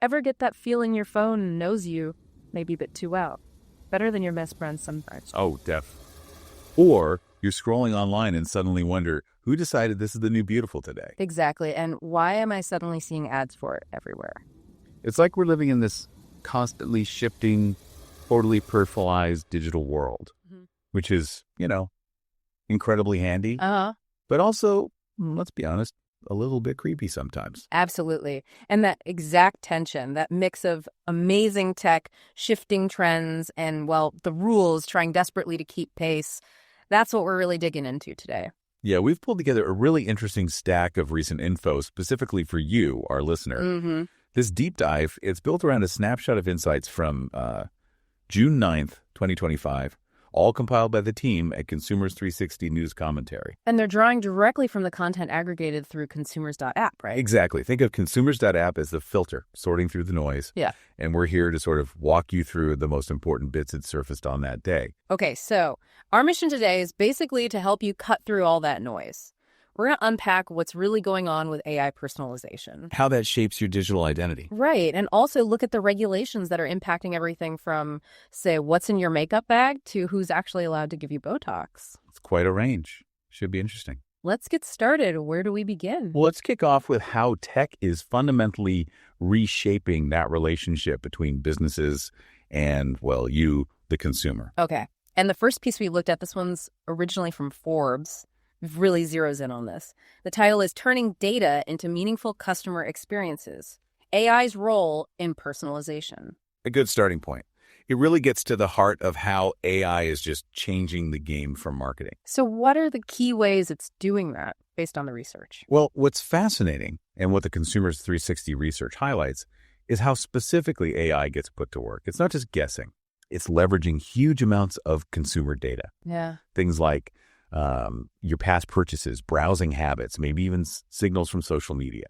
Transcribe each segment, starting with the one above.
Ever get that feeling your phone knows you maybe a bit too well? Better than your best friend sometimes. Oh, Or you're scrolling online and suddenly wonder, who decided this is the new beautiful today? Exactly. And why am I suddenly seeing ads for it everywhere? It's like we're living in this constantly shifting, totally personalized digital world, which is, incredibly handy, but also, let's be honest, a little bit creepy sometimes. Absolutely. And that exact tension, that mix of amazing tech, shifting trends, and, the rules trying desperately to keep pace, that's what we're really digging into today. Yeah, we've pulled together a really interesting stack of recent info specifically for you, our listener. This deep dive, it's built around a snapshot of insights from June 9th, 2025, all compiled by the team at Consumers.360 News Commentary. And they're drawing directly from the content aggregated through Consumers.App, right? Exactly. Think of Consumers.App as the filter, sorting through the noise. Yeah. And we're here to sort of walk you through the most important bits that surfaced on that day. Okay, so our mission today is basically to help you cut through all that noise. We're going to unpack what's really going on with AI personalization. How that shapes your digital identity. Right, and also look at the regulations that are impacting everything from, say, what's in your makeup bag to who's actually allowed to give you Botox. It's quite a range. Should be interesting. Let's get started. Where do we begin? Well, let's kick off with how tech is fundamentally reshaping that relationship between businesses and, you, the consumer. Okay, and the first piece we looked at, this one's originally from Forbes, really zeroes in on this. The title is Turning Data into Meaningful Customer Experiences, AI's Role in Personalization. A good starting point. It really gets to the heart of how AI is just changing the game for marketing. So what are the key ways it's doing that based on the research? Well, what's fascinating and what the Consumers 360 research highlights is how specifically AI gets put to work. It's not just guessing. It's leveraging huge amounts of consumer data. Yeah. Things like your past purchases, browsing habits, maybe even signals from social media,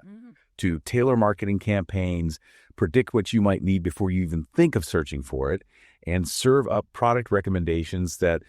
to tailor marketing campaigns, predict what you might need before you even think of searching for it, and serve up product recommendations that,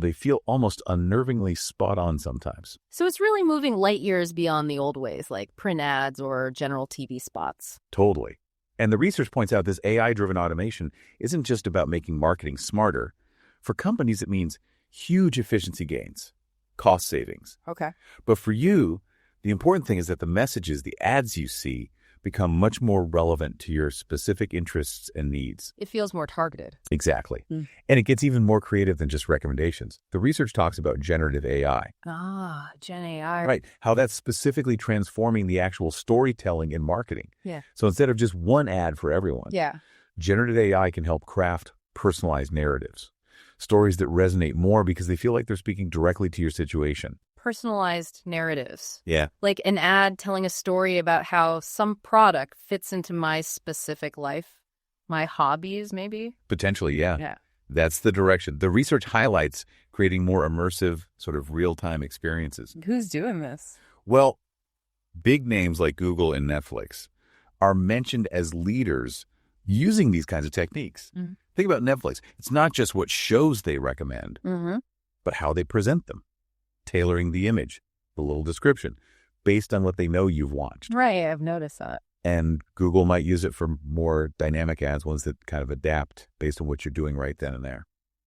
they feel almost unnervingly spot on sometimes. So it's really moving light years beyond the old ways, like print ads or general TV spots. Totally. And the research points out this AI-driven automation isn't just about making marketing smarter. For companies, it means huge efficiency gains, cost savings. Okay. But for you, the important thing is that the messages, the ads you see, become much more relevant to your specific interests and needs. It feels more targeted. Exactly. And it gets even more creative than just recommendations. The research talks about generative AI. Gen AI. Right. How that's specifically transforming the actual storytelling in marketing. Yeah. So instead of just one ad for everyone, generative AI can help craft personalized narratives. Stories that resonate more because they feel like they're speaking directly to your situation. Personalized narratives. Yeah. Like an ad telling a story about how some product fits into my specific life, my hobbies, maybe? Potentially, yeah. That's the direction. The research highlights creating more immersive, sort of real-time experiences. Who's doing this? Well, big names like Google and Netflix are mentioned as leaders using these kinds of techniques. Think about Netflix. It's not just what shows they recommend, but how they present them, tailoring the image, the little description, based on what they know you've watched. Right, I've noticed that. And Google might use it for more dynamic ads, ones that kind of adapt based on what you're doing right then and there.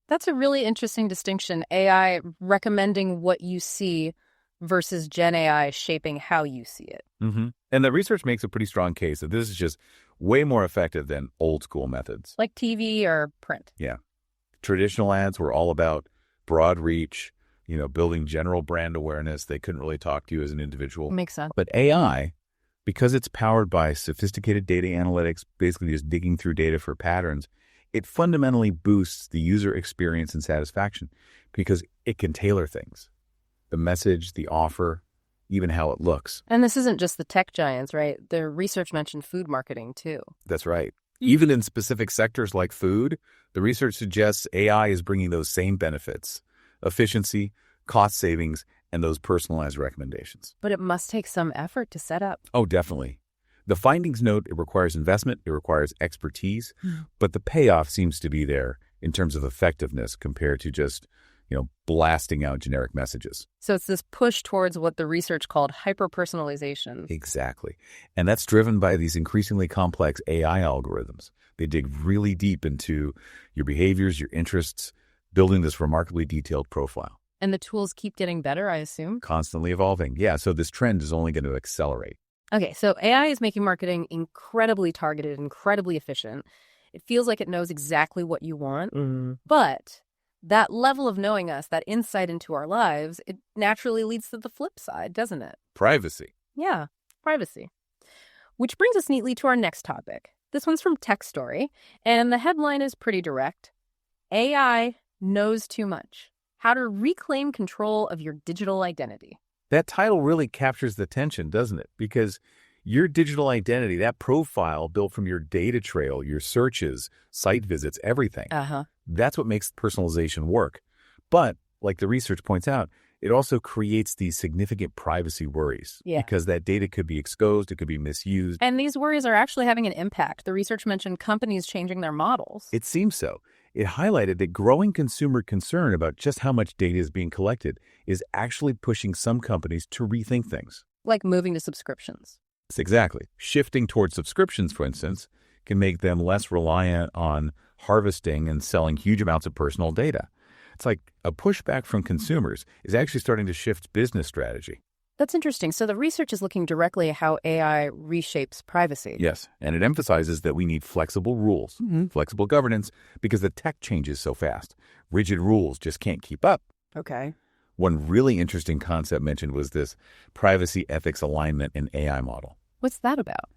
That's a really interesting distinction, AI recommending what you see versus Gen AI shaping how you see it. And the research makes a pretty strong case that this is just way more effective than old school methods. Like TV or print. Yeah. Traditional ads were all about broad reach, building general brand awareness. They couldn't really talk to you as an individual. Makes sense. But AI, because it's powered by sophisticated data analytics, basically just digging through data for patterns, it fundamentally boosts the user experience and satisfaction because it can tailor things. The message, the offer, even how it looks. And this isn't just the tech giants, right? The research mentioned food marketing too. That's right. Even in specific sectors like food, the research suggests AI is bringing those same benefits: efficiency, cost savings, and those personalized recommendations. But it must take some effort to set up. Oh, definitely. The findings note it requires investment, it requires expertise, but the payoff seems to be there in terms of effectiveness compared to just, blasting out generic messages. So it's this push towards what the research called hyper-personalization. Exactly. And that's driven by these increasingly complex AI algorithms. They dig really deep into your behaviors, your interests, building this remarkably detailed profile. And the tools keep getting better, I assume? Constantly evolving. Yeah, so this trend is only going to accelerate. Okay, so AI is making marketing incredibly targeted, incredibly efficient. It feels like it knows exactly what you want, but that level of knowing us, that insight into our lives, it naturally leads to the flip side, doesn't it? Privacy. Yeah, privacy. Which brings us neatly to our next topic. This one's from Tech Story, and the headline is pretty direct. AI knows too much. How to reclaim control of your digital identity. That title really captures the tension, doesn't it? Because your digital identity, that profile built from your data trail, your searches, site visits, everything, that's what makes personalization work. But, like the research points out, it also creates these significant privacy worries because that data could be exposed, it could be misused. And these worries are actually having an impact. The research mentioned companies changing their models. It seems so. It highlighted that growing consumer concern about just how much data is being collected is actually pushing some companies to rethink things. Like moving to subscriptions. Exactly. Shifting towards subscriptions, for instance, can make them less reliant on harvesting and selling huge amounts of personal data. It's like a pushback from consumers is actually starting to shift business strategy. That's interesting. So the research is looking directly at how AI reshapes privacy. Yes, and it emphasizes that we need flexible rules, flexible governance, because the tech changes so fast. Rigid rules just can't keep up. Okay. One really interesting concept mentioned was this privacy ethics alignment in AI model. What's that about?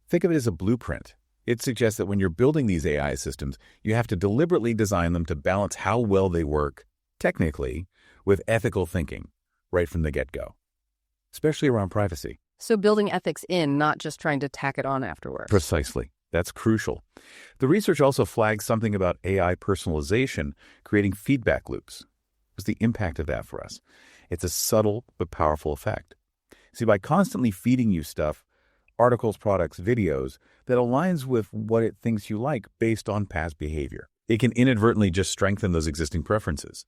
Think of it as a blueprint. It suggests that when you're building these AI systems, you have to deliberately design them to balance how well they work, technically, with ethical thinking right from the get-go, especially around privacy. So building ethics in, not just trying to tack it on afterwards. Precisely. That's crucial. The research also flags something about AI personalization creating feedback loops. What's the impact of that for us? It's a subtle but powerful effect. See, by constantly feeding you stuff, articles, products, videos, that aligns with what it thinks you like based on past behavior, it can inadvertently just strengthen those existing preferences.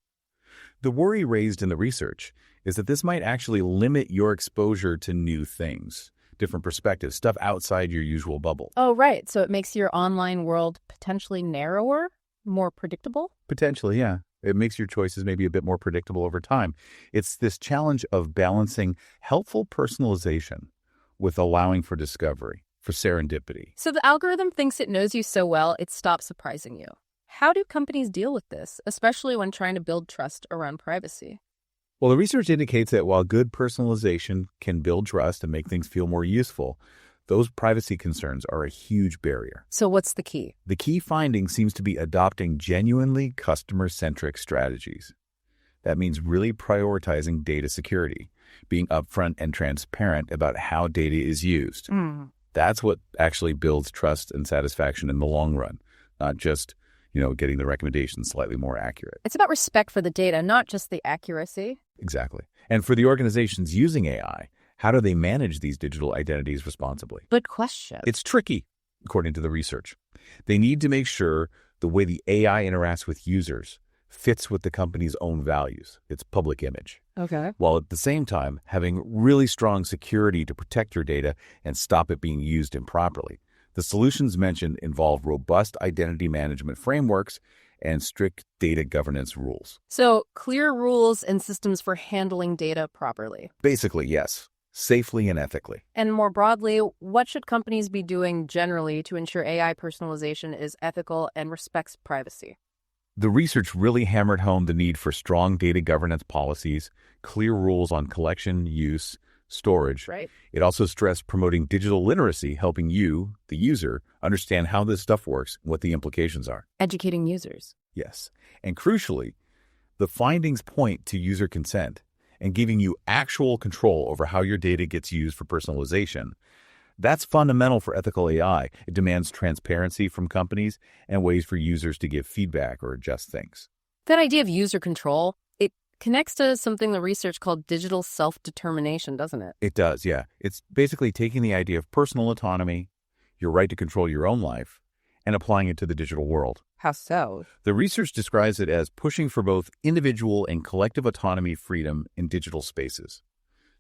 The worry raised in the research is that this might actually limit your exposure to new things, different perspectives, stuff outside your usual bubble. Oh, right. So it makes your online world potentially narrower, more predictable? Potentially, yeah. It makes your choices maybe a bit more predictable over time. It's this challenge of balancing helpful personalization with allowing for discovery, for serendipity. So the algorithm thinks it knows you so well, it stops surprising you. How do companies deal with this, especially when trying to build trust around privacy? Well, the research indicates that while good personalization can build trust and make things feel more useful, those privacy concerns are a huge barrier. So what's the key? The key finding seems to be adopting genuinely customer-centric strategies. That means really prioritizing data security, being upfront and transparent about how data is used. That's what actually builds trust and satisfaction in the long run, not just, getting the recommendations slightly more accurate. It's about respect for the data, not just the accuracy. Exactly. And for the organizations using AI, how do they manage these digital identities responsibly? Good question. It's tricky, according to the research. They need to make sure the way the AI interacts with users fits with the company's own values, its public image. Okay. While at the same time having really strong security to protect your data and stop it being used improperly. The solutions mentioned involve robust identity management frameworks and strict data governance rules. So clear rules and systems for handling data properly. Basically, yes. Safely and ethically. And more broadly, what should companies be doing generally to ensure AI personalization is ethical and respects privacy? The research really hammered home the need for strong data governance policies, clear rules on collection, use, storage. Right. It also stressed promoting digital literacy, helping you, the user, understand how this stuff works and what the implications are. Educating users. Yes. And crucially, the findings point to user consent and giving you actual control over how your data gets used for personalization. That's fundamental for ethical AI. It demands transparency from companies and ways for users to give feedback or adjust things. That idea of user control, it connects to something the research called digital self-determination, doesn't it? It does, yeah. It's basically taking the idea of personal autonomy, your right to control your own life, and applying it to the digital world. How so? The research describes it as pushing for both individual and collective autonomy freedom in digital spaces.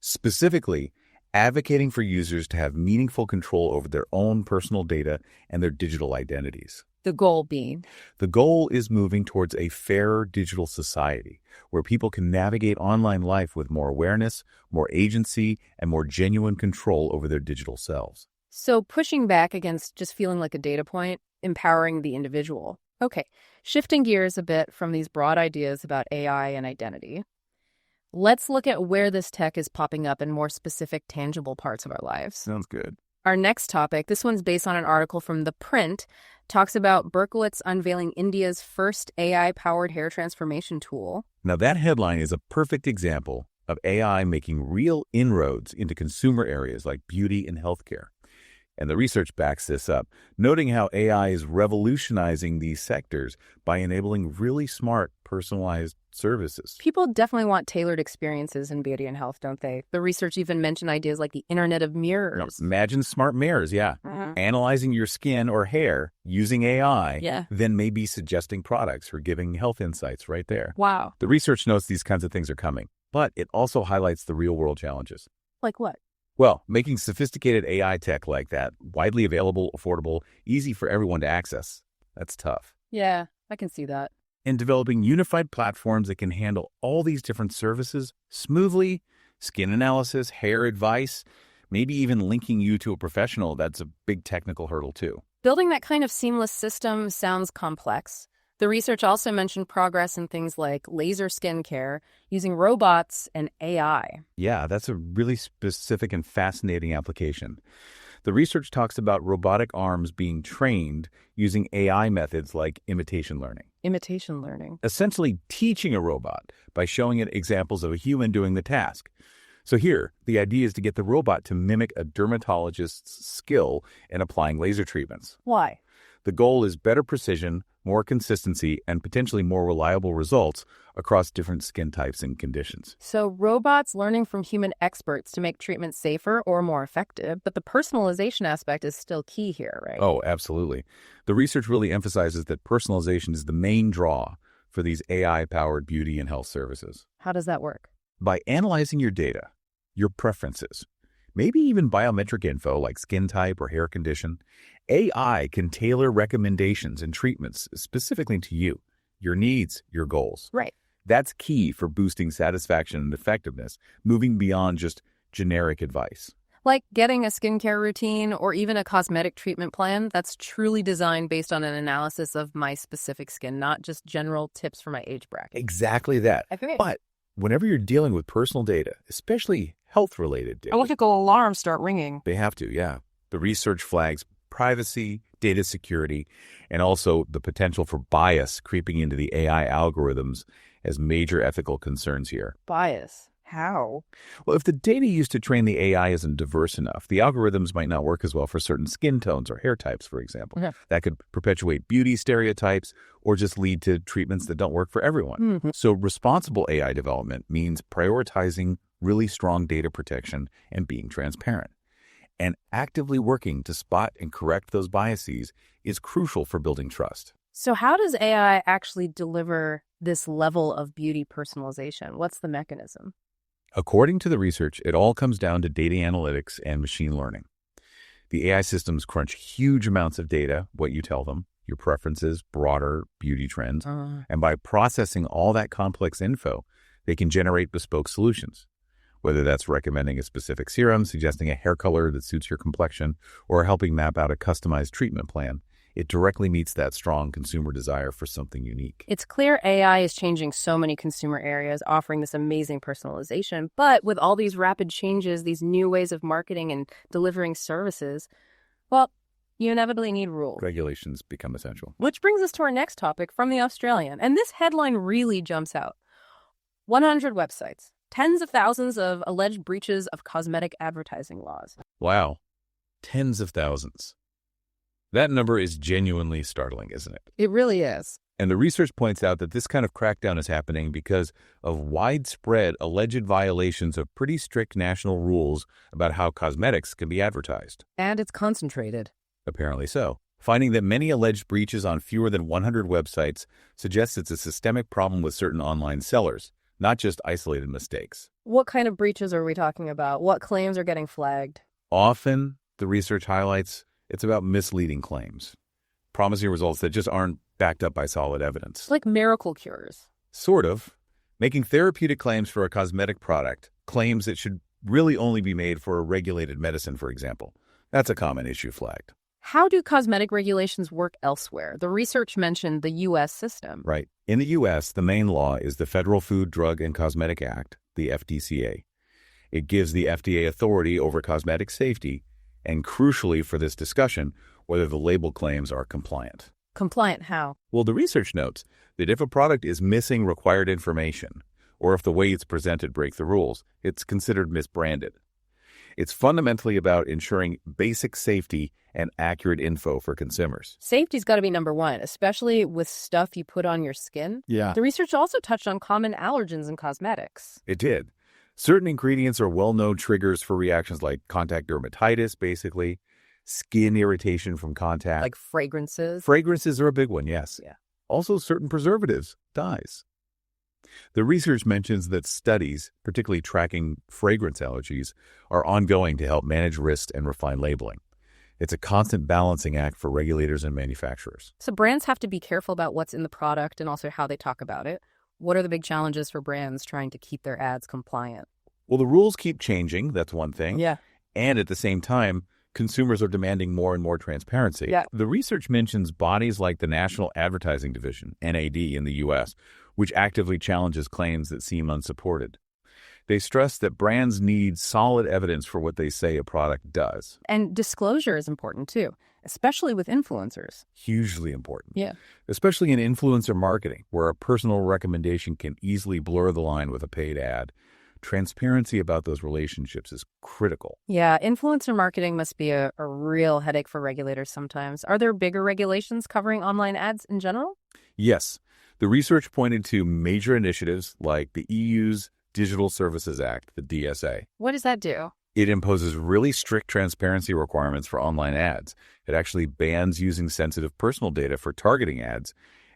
Specifically, advocating for users to have meaningful control over their own personal data and their digital identities. The goal being? The goal is moving towards a fairer digital society where people can navigate online life with more awareness, more agency, and more genuine control over their digital selves. So pushing back against just feeling like a data point, empowering the individual. Okay, shifting gears a bit from these broad ideas about AI and identity, let's look at where this tech is popping up in more specific, tangible parts of our lives. Sounds good. Our next topic, this one's based on an article from The Print, talks about Berkowitz unveiling India's first AI-powered hair transformation tool. Now, that headline is a perfect example of AI making real inroads into consumer areas like beauty and healthcare. And the research backs this up, noting how AI is revolutionizing these sectors by enabling really smart, personalized services. People definitely want tailored experiences in beauty and health, don't they? The research even mentioned ideas like the Internet of Mirrors. Imagine smart mirrors, analyzing your skin or hair using AI, then maybe suggesting products or giving health insights right there. Wow. The research notes these kinds of things are coming, but it also highlights the real-world challenges. Like what? Well, making sophisticated AI tech like that widely available, affordable, easy for everyone to access, that's tough. Yeah, I can see that. And developing unified platforms that can handle all these different services smoothly, skin analysis, hair advice, maybe even linking you to a professional, that's a big technical hurdle too. Building that kind of seamless system sounds complex. The research also mentioned progress in things like laser skincare, using robots and AI. Yeah, that's a really specific and fascinating application. The research talks about robotic arms being trained using AI methods like imitation learning. Imitation learning. Essentially teaching a robot by showing it examples of a human doing the task. So here, the idea is to get the robot to mimic a dermatologist's skill in applying laser treatments. Why? The goal is better precision, more consistency, and potentially more reliable results across different skin types and conditions. So robots learning from human experts to make treatments safer or more effective, but the personalization aspect is still key here, right? Oh, absolutely. The research really emphasizes that personalization is the main draw for these AI-powered beauty and health services. How does that work? By analyzing your data, your preferences, maybe even biometric info like skin type or hair condition, AI can tailor recommendations and treatments specifically to you, your needs, your goals. Right. That's key for boosting satisfaction and effectiveness, moving beyond just generic advice. Like getting a skincare routine or even a cosmetic treatment plan that's truly designed based on an analysis of my specific skin, not just general tips for my age bracket. Exactly that. Okay. But whenever you're dealing with personal data, especially health-related data, electrical alarms start ringing. They have to, yeah. The research flags privacy, data security, and also the potential for bias creeping into the AI algorithms as major ethical concerns here. Bias? How? Well, if the data used to train the AI isn't diverse enough, the algorithms might not work as well for certain skin tones or hair types, for example. Okay. That could perpetuate beauty stereotypes or just lead to treatments that don't work for everyone. Mm-hmm. So responsible AI development means prioritizing really strong data protection and being transparent. And actively working to spot and correct those biases is crucial for building trust. So how does AI actually deliver this level of beauty personalization? What's the mechanism? According to the research, it all comes down to data analytics and machine learning. The AI systems crunch huge amounts of data, what you tell them, your preferences, broader beauty trends, and by processing all that complex info, they can generate bespoke solutions. Whether that's recommending a specific serum, suggesting a hair color that suits your complexion, or helping map out a customized treatment plan, it directly meets that strong consumer desire for something unique. It's clear AI is changing so many consumer areas, offering this amazing personalization. But with all these rapid changes, these new ways of marketing and delivering services, well, you inevitably need rules. Regulations become essential. Which brings us to our next topic from The Australian. And this headline really jumps out. 100 websites. Tens of thousands of alleged breaches of cosmetic advertising laws. Wow. Tens of thousands. That number is genuinely startling, isn't it? It really is. And the research points out that this kind of crackdown is happening because of widespread alleged violations of pretty strict national rules about how cosmetics can be advertised. And it's concentrated. Apparently so. Finding that many alleged breaches on fewer than 100 websites suggests it's a systemic problem with certain online sellers, not just isolated mistakes. What kind of breaches are we talking about? What claims are getting flagged? Often, the research highlights it's about misleading claims, promising results that just aren't backed up by solid evidence. Like miracle cures. Sort of. Making therapeutic claims for a cosmetic product, claims that should really only be made for a regulated medicine, for example. That's a common issue flagged. How do cosmetic regulations work elsewhere? The research mentioned the U.S. system. Right. In the U.S., the main law is the Federal Food, Drug, and Cosmetic Act, the FDCA. It gives the FDA authority over cosmetic safety, and crucially for this discussion, whether the label claims are compliant. Compliant how? Well, the research notes that if a product is missing required information, or if the way it's presented breaks the rules, it's considered misbranded. It's fundamentally about ensuring basic safety and accurate info for consumers. Safety's got to be number one, especially with stuff you put on your skin. Yeah. The research also touched on common allergens in cosmetics. It did. Certain ingredients are well-known triggers for reactions like contact dermatitis, basically, skin irritation from contact. Like fragrances. Fragrances are a big one, yes. Yeah. Also, certain preservatives, dyes. The research mentions that studies, particularly tracking fragrance allergies, are ongoing to help manage risk and refine labeling. It's a constant balancing act for regulators and manufacturers. So brands have to be careful about what's in the product and also how they talk about it. What are the big challenges for brands trying to keep their ads compliant? Well, the rules keep changing, that's one thing. Yeah. And at the same time, consumers are demanding more and more transparency. Yeah. The research mentions bodies like the National Advertising Division, NAD, in the U.S., which actively challenges claims that seem unsupported. They stress that brands need solid evidence for what they say a product does. And disclosure is important too, especially with influencers. Hugely important. Yeah. Especially in influencer marketing, where a personal recommendation can easily blur the line with a paid ad. Transparency about those relationships is critical. Yeah, influencer marketing must be a real headache for regulators sometimes. Are there bigger regulations covering online ads in general? Yes. The research pointed to major initiatives like the EU's Digital Services Act, the DSA. What does that do? It imposes really strict transparency requirements for online ads. It actually bans using sensitive personal data for targeting ads,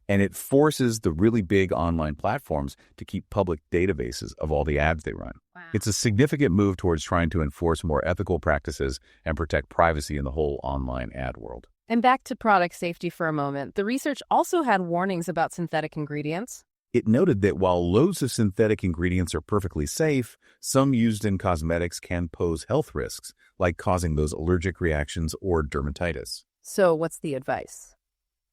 and it forces the really big online platforms to keep public databases of all the ads they run. Wow. It's a significant move towards trying to enforce more ethical practices and protect privacy in the whole online ad world. And back to product safety for a moment. The research also had warnings about synthetic ingredients. It noted that while loads of synthetic ingredients are perfectly safe, some used in cosmetics can pose health risks, like causing those allergic reactions or dermatitis. So what's the advice?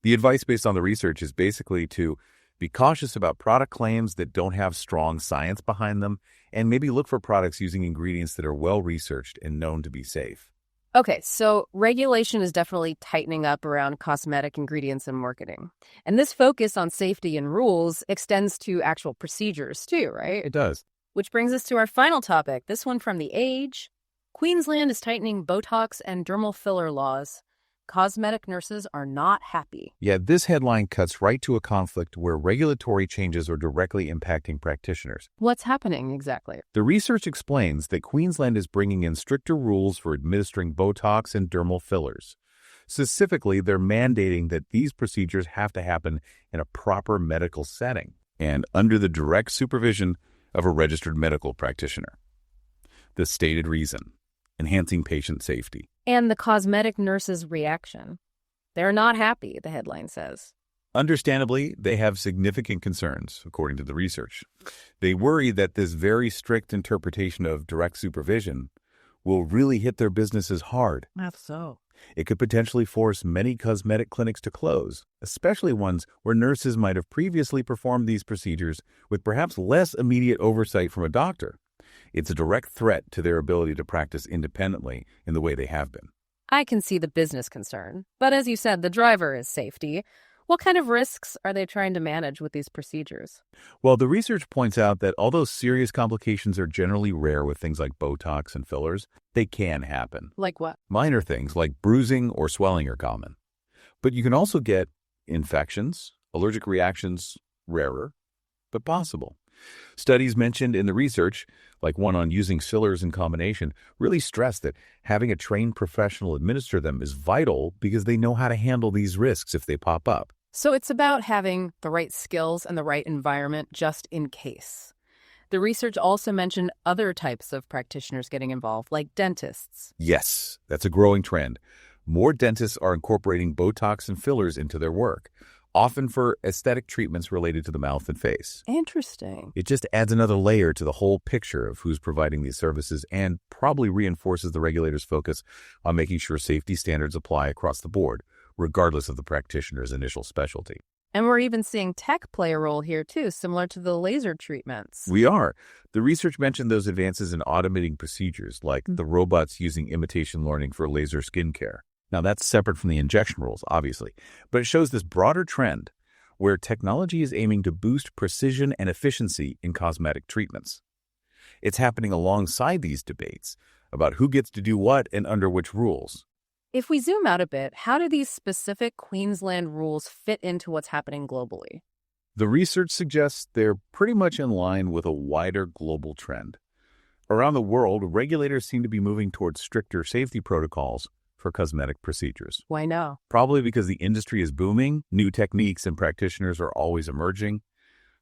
The advice based on the research is basically to be cautious about product claims that don't have strong science behind them, and maybe look for products using ingredients that are well-researched and known to be safe. Okay, so regulation is definitely tightening up around cosmetic ingredients and marketing. And this focus on safety and rules extends to actual procedures too, right? It does. Which brings us to our final topic, this one from The Age. Queensland is tightening Botox and dermal filler laws. Cosmetic nurses are not happy. Yeah, this headline cuts right to a conflict where regulatory changes are directly impacting practitioners. What's happening exactly? The research explains that Queensland is bringing in stricter rules for administering Botox and dermal fillers. Specifically, they're mandating that these procedures have to happen in a proper medical setting and under the direct supervision of a registered medical practitioner. The stated reason: enhancing patient safety. And the cosmetic nurses' reaction. They're not happy, the headline says. Understandably, they have significant concerns, according to the research. They worry that this very strict interpretation of direct supervision will really hit their businesses hard. That's so. It could potentially force many cosmetic clinics to close, especially ones where nurses might have previously performed these procedures with perhaps less immediate oversight from a doctor. It's a direct threat to their ability to practice independently in the way they have been. I can see the business concern. But as you said, the driver is safety. What kind of risks are they trying to manage with these procedures? Well, the research points out that although serious complications are generally rare with things like Botox and fillers, they can happen. Like what? Minor things like bruising or swelling are common. But you can also get infections, allergic reactions, rarer, but possible. Studies mentioned in the research, like one on using fillers in combination, really stress that having a trained professional administer them is vital because they know how to handle these risks if they pop up. So it's about having the right skills and the right environment just in case. The research also mentioned other types of practitioners getting involved, like dentists. Yes, that's a growing trend. More dentists are incorporating Botox and fillers into their work, often for aesthetic treatments related to the mouth and face. Interesting. It just adds another layer to the whole picture of who's providing these services and probably reinforces the regulators' focus on making sure safety standards apply across the board, regardless of the practitioner's initial specialty. And we're even seeing tech play a role here, too, similar to the laser treatments. We are. The research mentioned those advances in automating procedures, like the robots using imitation learning for laser skincare. Now, that's separate from the injection rules, obviously, but it shows this broader trend where technology is aiming to boost precision and efficiency in cosmetic treatments. It's happening alongside these debates about who gets to do what and under which rules. If we zoom out a bit, how do these specific Queensland rules fit into what's happening globally? The research suggests they're pretty much in line with a wider global trend. Around the world, regulators seem to be moving towards stricter safety protocols for cosmetic procedures. Why no? Probably because the industry is booming, new techniques and practitioners are always emerging.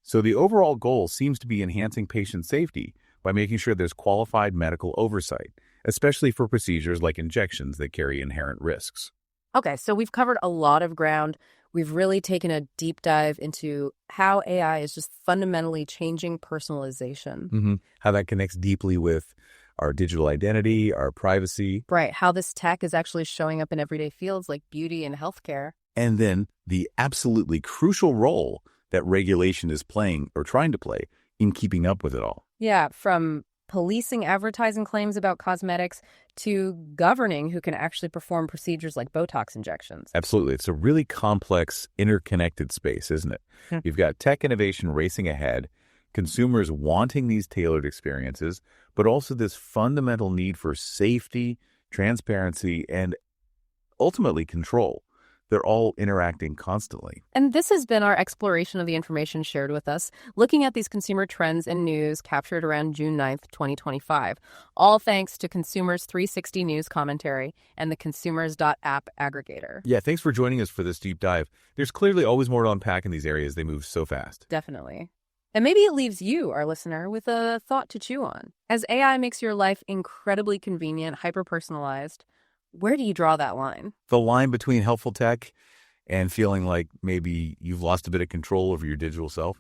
So the overall goal seems to be enhancing patient safety by making sure there's qualified medical oversight, especially for procedures like injections that carry inherent risks. Okay, so we've covered a lot of ground. We've really taken a deep dive into how AI is just fundamentally changing personalization. How that connects deeply with our digital identity, our privacy. Right, how this tech is actually showing up in everyday fields like beauty and healthcare. And then the absolutely crucial role that regulation is playing or trying to play in keeping up with it all. Yeah, from policing advertising claims about cosmetics to governing who can actually perform procedures like Botox injections. Absolutely. It's a really complex, interconnected space, isn't it? You've got tech innovation racing ahead, consumers wanting these tailored experiences, but also this fundamental need for safety, transparency, and ultimately control. They're all interacting constantly. And this has been our exploration of the information shared with us, looking at these consumer trends and news captured around June 9th, 2025, all thanks to Consumers 360 News commentary and the Consumers.App aggregator. Yeah, thanks for joining us for this deep dive. There's clearly always more to unpack in these areas. They move so fast. Definitely. And maybe it leaves you, our listener, with a thought to chew on. As AI makes your life incredibly convenient, hyper-personalized, where do you draw that line? The line between helpful tech and feeling like maybe you've lost a bit of control over your digital self?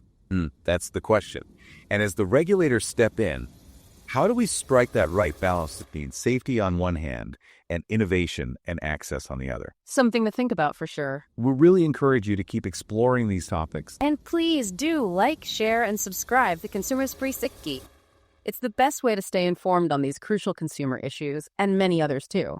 That's the question. And as the regulators step in, how do we strike that right balance between safety on one hand and innovation and access on the other? Something to think about for sure. We really encourage you to keep exploring these topics. And please do like, share, and subscribe to Consumers 360. It's the best way to stay informed on these crucial consumer issues and many others too.